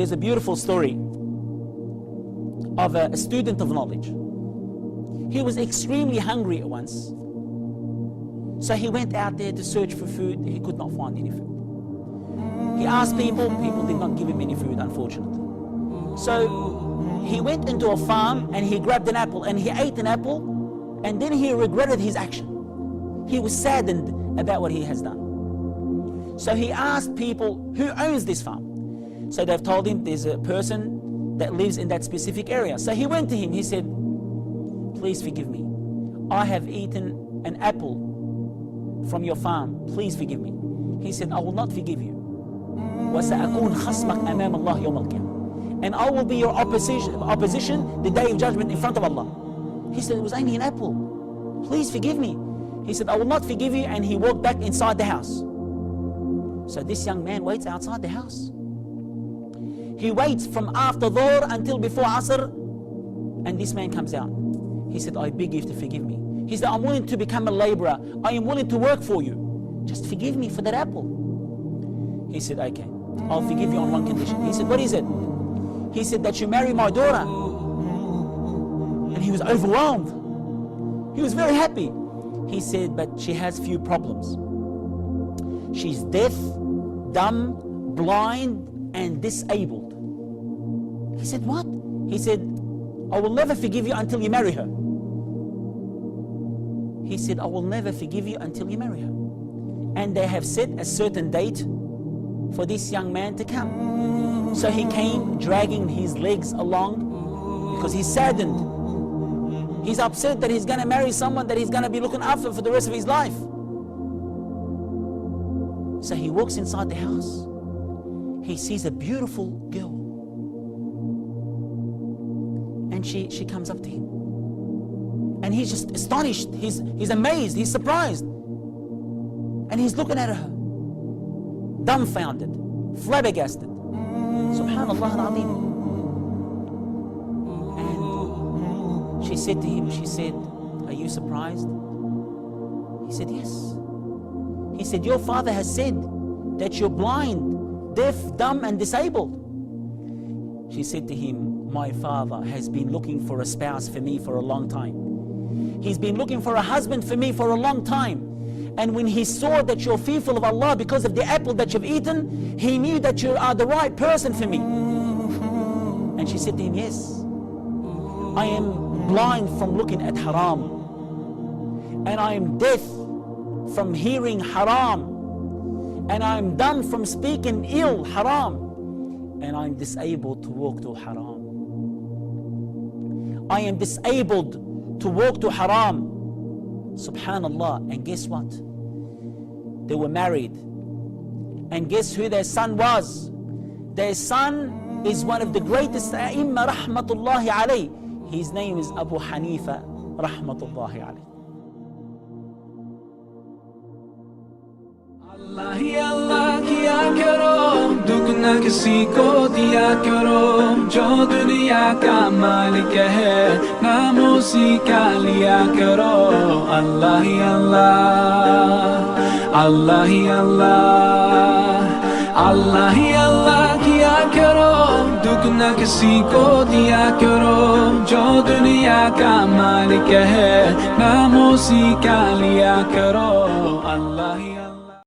there's a beautiful story of a student of knowledge. He was extremely hungry at once. So he went out there to search for food. He could not find any food. He asked people did not give him any food, unfortunately. So he went into a farm and he grabbed an apple and he ate an apple, and then he regretted his action. He was saddened about what he has done. So he asked people, who owns this farm? So they've told him there's a person that lives in that specific area. So he went to him, he said, please forgive me. I have eaten an apple from your farm. Please forgive me. He said, I will not forgive you. وَسَأَكُونْ خَصْمَكْ أَمَامَ اللَّهِ يَوْمَ الْقِيَامَةِ. And I will be your opposition the day of judgment in front of Allah. He said, it was only an apple. Please forgive me. He said, I will not forgive you, and he walked back inside the house. So this young man waits outside the house. He waits from after Dhuhr until before Asr, and this man comes out. He said, I beg you to forgive me. He said, I'm willing to become a laborer. I am willing to work for you. Just forgive me for that apple. He said, okay, I'll forgive you on one condition. He said, what is it? He said, that you marry my daughter. And he was overwhelmed. He was very happy. He said, but she has few problems. She's deaf, dumb, blind, and disabled. He said, what? He said, I will never forgive you until you marry her. He said, I will never forgive you until you marry her. And they have set a certain date for this young man to come. So he came dragging his legs along because he's saddened. He's upset that he's going to marry someone that he's going to be looking after for the rest of his life. So he walks inside the house. He sees a beautiful girl. And she comes up to him. And he's just astonished. He's amazed. He's surprised. And he's looking at her, dumbfounded, flabbergasted. Subhanallah al-Azim. And she said to him, she said, are you surprised? He said, yes. He said, your father has said that you're blind, deaf, dumb, and disabled. She said to him, my father has been looking for a spouse for me for a long time. He's been looking for a husband for me for a long time. And when he saw that you're fearful of Allah because of the apple that you've eaten, he knew that you are the right person for me. And she said to him, yes, I am blind from looking at haram, and I am deaf from hearing haram, and I am dumb from speaking ill haram, and I am disabled to walk to haram. I am disabled to walk to haram. Subhanallah. And guess what? They were married. And guess who their son was? Their son is one of the greatest A'imma rahmatullahi alayh. His name is Abu Hanifa rahmatullahi alayh. अल्लाह ही अल्लाह किया करो, दुख न किसी को दिया करो, जो दुनिया का मालिक है नाम उसी का लिया करो। अल्लाह ही अल्लाह, अल्लाह ही अल्लाह, अल्लाह ही अल्लाह किया करो, दुख न किसी को दिया करो, जो दुनिया का मालिक है नाम उसी का लिया करो। अल्लाह ही अल्लाह।